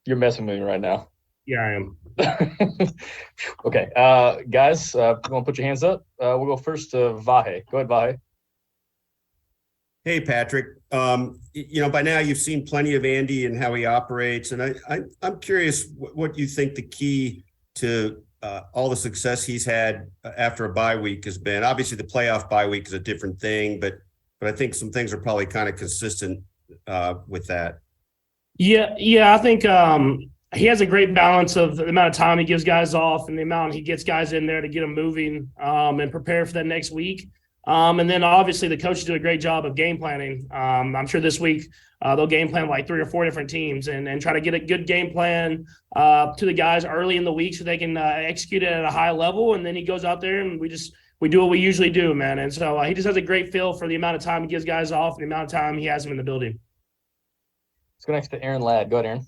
You're messing with me right now. Yeah, I am. Okay. Guys, you want to put your hands up? We'll go first to Vahe. Go ahead, Vahe. Hey, Patrick. By now you've seen plenty of Andy and how he operates, and I'm curious what you think the key to all the success he's had after a bye week has been. Obviously, the playoff bye week is a different thing, but I think some things are probably kind of consistent with that. Yeah. I think he has a great balance of the amount of time he gives guys off and the amount he gets guys in there to get them moving and prepare for that next week. And then obviously the coaches do a great job of game planning. I'm sure this week they'll game plan like 3 or 4 different teams and try to get a good game plan to the guys early in the week so they can execute it at a high level. And then he goes out there and we do what we usually do, man. And so he just has a great feel for the amount of time he gives guys off and the amount of time he has them in the building. Let's go next to Aaron Ladd. Go ahead, Aaron.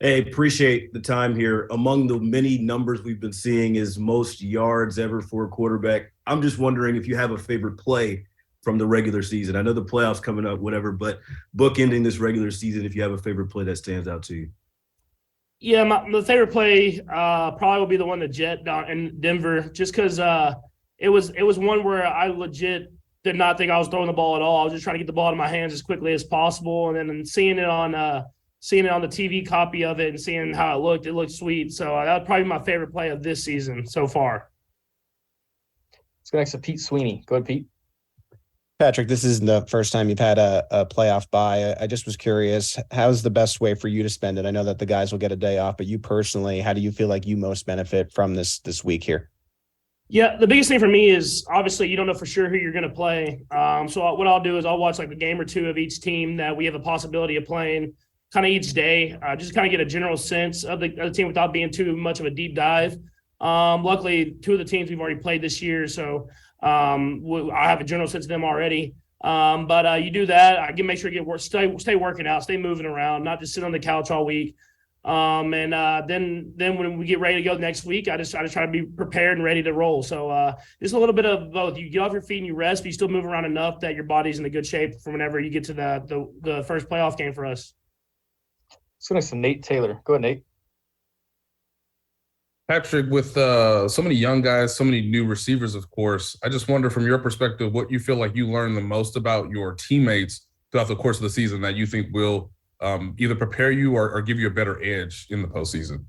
Hey, appreciate the time here. Among the many numbers we've been seeing is most yards ever for a quarterback. I'm just wondering if you have a favorite play from the regular season. I know the playoffs coming up, whatever, but bookending this regular season, if you have a favorite play that stands out to you. Yeah, my favorite play probably will be the one that Jet down in Denver, just because it was one where I legit did not think I was throwing the ball at all. I was just trying to get the ball in my hands as quickly as possible, and then seeing it on the TV copy of it and seeing how it looked sweet. So that was probably my favorite play of this season so far. Let's go next to Pete Sweeney. Go ahead, Pete. Patrick, this isn't the first time you've had a playoff bye. I just was curious, how's the best way for you to spend it? I know that the guys will get a day off, but you personally, how do you feel like you most benefit from this week here? Yeah, the biggest thing for me is obviously you don't know for sure who you're going to play. So what I'll do is I'll watch like a game or two of each team that we have a possibility of playing kind of each day, just kind of get a general sense of the team without being too much of a deep dive. Luckily, 2 of the teams we've already played this year, so I have a general sense of them already. But you do that, I can make sure you stay working out, stay moving around, not just sit on the couch all week. Then when we get ready to go next week, I just try to be prepared and ready to roll. So just a little bit of both. You get off your feet and you rest, but you still move around enough that your body's in a good shape for whenever you get to the first playoff game for us. Let's go next to Nate Taylor. Go ahead, Nate. Patrick, with so many young guys, so many new receivers, of course, I just wonder from your perspective what you feel like you learned the most about your teammates throughout the course of the season that you think will either prepare you or give you a better edge in the postseason.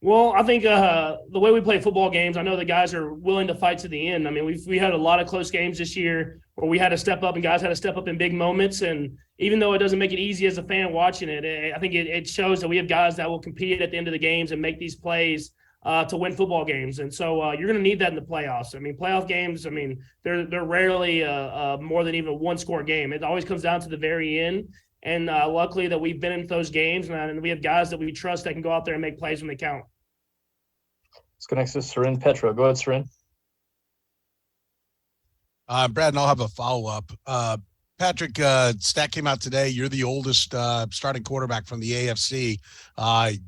Well, I think the way we play football games, I know the guys are willing to fight to the end. I mean, we had a lot of close games this year where we had to step up and guys had to step up in big moments. And even though it doesn't make it easy as a fan watching it, I think it shows that we have guys that will compete at the end of the games and make these plays to win football games. And so you're going to need that in the playoffs. I mean, playoff games, I mean, they're rarely more than even a one-score game. It always comes down to the very end. And luckily that we've been in those games and we have guys that we trust that can go out there and make plays when they count. Let's go next to Seren Petra. Go ahead, Seren. Brad, and I'll have a follow-up. Patrick, stat came out today. You're the oldest starting quarterback from the AFC.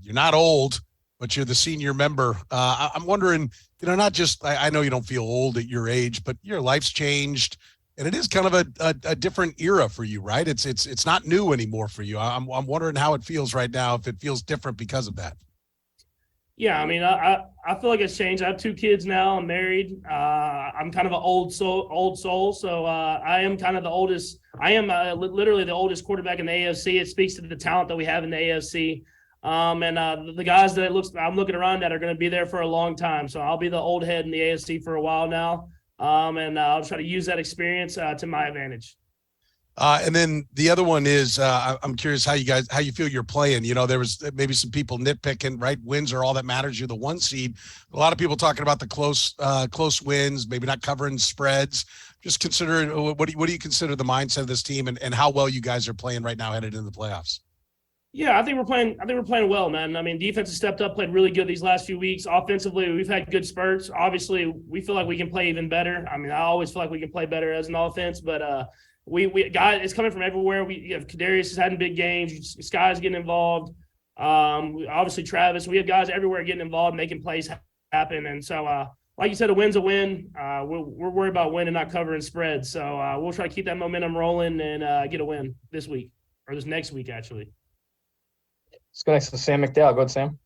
You're not old, but you're the senior member. I'm wondering, not just I know you don't feel old at your age, but your life's changed. And it is kind of a different era for you, right? It's not new anymore for you. I'm wondering how it feels right now, if it feels different because of that. Yeah, I mean, I feel like it's changed. I have 2 kids now. I'm married. I'm kind of an old soul. So I am kind of the oldest. I am literally the oldest quarterback in the AFC. It speaks to the talent that we have in the AFC. And the guys that I'm looking around at are going to be there for a long time. So I'll be the old head in the AFC for a while now. And I'll try to use that experience to my advantage. And then the other one is I'm curious how you feel you're playing. There was maybe some people nitpicking, right? Wins are all that matters. You're the 1 seed. A lot of people talking about the close wins, maybe not covering spreads. Just considering what do you consider the mindset of this team and how well you guys are playing right now headed into the playoffs? Yeah, I think we're playing well, man. I mean, defense has stepped up, played really good these last few weeks. Offensively, we've had good spurts. Obviously, we feel like we can play even better. I mean, I always feel like we can play better as an offense, but we guys, it's coming from everywhere. We have Kadarius is having big games. Sky's getting involved. Obviously Travis. We have guys everywhere getting involved, making plays happen. And so, like you said, a win's a win. We're worried about winning, not covering spreads. So we'll try to keep that momentum rolling and get a win this week or this next week, actually. Let's go next to Sam McDowell. Go ahead, Sam.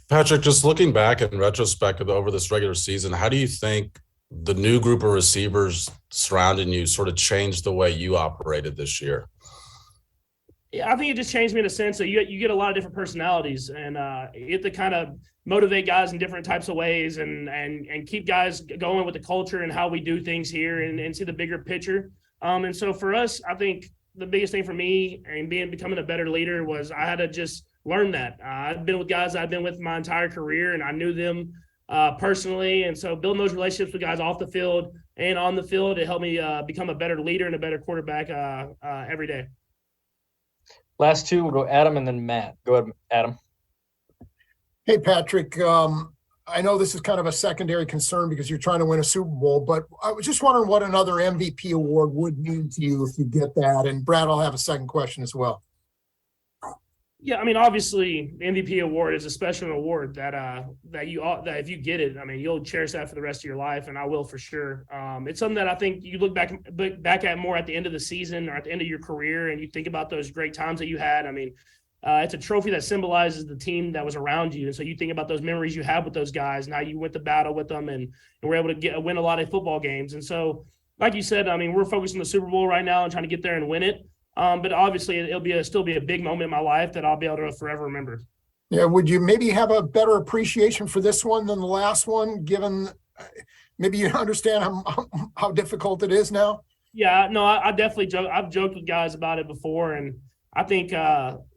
Patrick, just looking back in retrospect over this regular season, how do you think the new group of receivers surrounding you sort of changed the way you operated this year? Yeah, I think it just changed me in a sense that you get a lot of different personalities, and you get to kind of motivate guys in different types of ways, and keep guys going with the culture and how we do things here, and see the bigger picture. And so for us, I think the biggest thing for me and becoming a better leader was I had to just learn that. I've been with guys I've been with my entire career, and I knew them personally, and so building those relationships with guys off the field and on the field, it helped me become a better leader and a better quarterback every day. Last two, we'll go Adam and then Matt. Go ahead, Adam. Hey, Patrick. I know this is kind of a secondary concern because you're trying to win a Super Bowl, but I was just wondering what another MVP award would mean to you if you get that. And Brad, I'll have a second question as well. Yeah, I mean, obviously, the MVP award is a special award that if you get it, I mean, you'll cherish that for the rest of your life, and I will for sure. It's something that I think you look back at more at the end of the season or at the end of your career, and you think about those great times that you had. I mean, it's a trophy that symbolizes the team that was around you, and so you think about those memories you have with those guys and how you went to battle with them, and were able to win a lot of football games. And so, like you said, I mean, we're focused on the Super Bowl right now and trying to get there and win it. But obviously, it'll still be a big moment in my life that I'll be able to forever remember. Yeah, would you maybe have a better appreciation for this one than the last one, given maybe you understand how difficult it is now? Yeah, no, I definitely joke. I've joked with guys about it before, and I think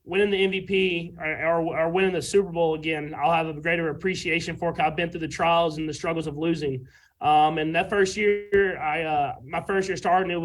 winning the MVP or winning the Super Bowl again, I'll have a greater appreciation for it. I've been through the trials and the struggles of losing. And that first year, my first year starting, it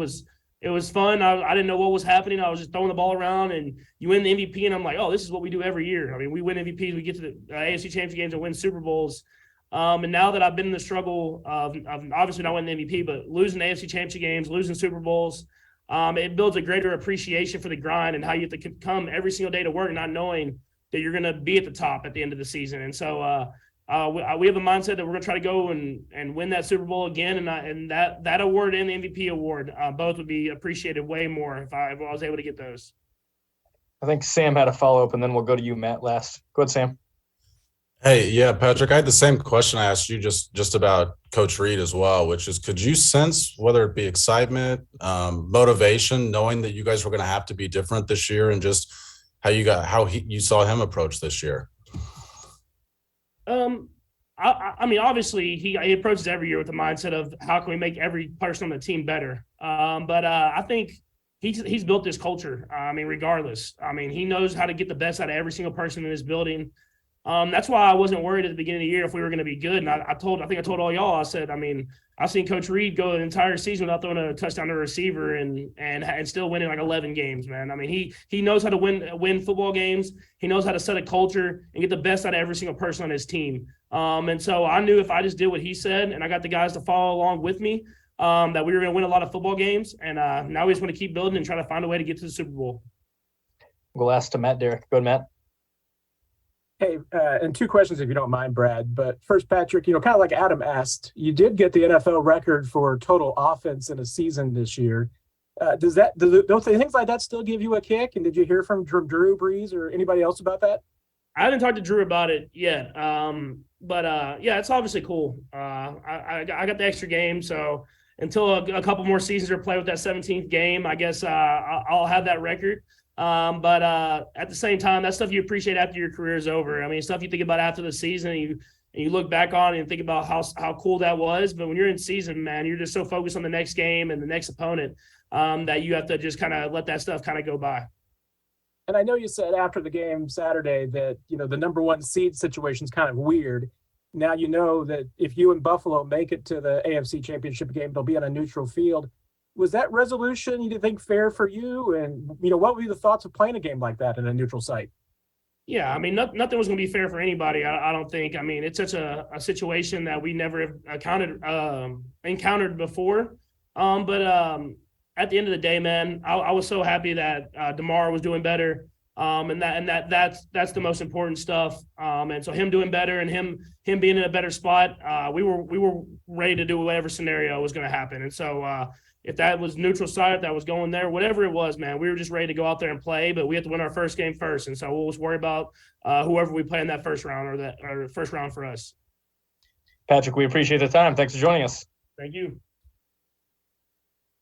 was fun. I didn't know what was happening. I was just throwing the ball around, and you win the MVP, and I'm like, oh, this is what we do every year. I mean, we win MVPs, we get to the AFC Championship games and win Super Bowls. And now that I've been in the struggle of obviously not winning the MVP, but losing the AFC Championship games, losing Super Bowls, it builds a greater appreciation for the grind and how you have to come every single day to work not knowing that you're going to be at the top at the end of the season. And so we have a mindset that we're going to try to go and win that Super Bowl again, and that award and the MVP award both would be appreciated way more if I was able to get those. I think Sam had a follow-up, and then we'll go to you, Matt, last. Go ahead, Sam. Hey, yeah, Patrick, I had the same question I asked you just about Coach Reid as well, which is, could you sense whether it be excitement, motivation, knowing that you guys were going to have to be different this year, and just how you saw him approach this year? I mean, obviously, he approaches every year with the mindset of how can we make every person on the team better. But I think he's built this culture. I mean, regardless, I mean, he knows how to get the best out of every single person in this building. That's why I wasn't worried at the beginning of the year if we were going to be good. And I think I told all y'all, I said, I mean, I've seen Coach Reid go the entire season without throwing a touchdown to a receiver and still winning like 11 games, man. I mean, he knows how to win football games. He knows how to set a culture and get the best out of every single person on his team. And so I knew if I just did what he said and I got the guys to follow along with me, that we were going to win a lot of football games. And now we just want to keep building and try to find a way to get to the Super Bowl. We'll ask to Matt Derrick. Go ahead, Matt. Hey, and two questions if you don't mind, Brad. But first, Patrick, kind of like Adam asked, you did get the NFL record for total offense in a season this year. Don't things like that still give you a kick? And did you hear from Drew Brees or anybody else about that? I haven't talked to Drew about it yet. But yeah, it's obviously cool. I got the extra game, so until a couple more seasons are played with that 17th game, I guess I'll have that record. But at the same time, that's stuff you appreciate after your career is over. I mean, stuff you think about after the season, and you look back on it and think about how cool that was. But when you're in season, man, you're just so focused on the next game and the next opponent that you have to just kind of let that stuff kind of go by. And I know you said after the game Saturday that, the number one seed situation is kind of weird. Now you know that if you and Buffalo make it to the AFC Championship game, they'll be on a neutral field. Was that resolution, you think, fair for you? And, what would be the thoughts of playing a game like that in a neutral site? Yeah, I mean, nothing was going to be fair for anybody, I don't think. I mean, it's such a situation that we never have encountered before. But at the end of the day, man, I was so happy that DeMar was doing better. And that's the most important stuff. And so him doing better and him being in a better spot, we were ready to do whatever scenario was going to happen. And so, if that was neutral site, if that was going there, whatever it was, man, we were just ready to go out there and play, but we have to win our first game first. And so we'll just worry about whoever we play in that first round or first round for us. Patrick, we appreciate the time. Thanks for joining us. Thank you.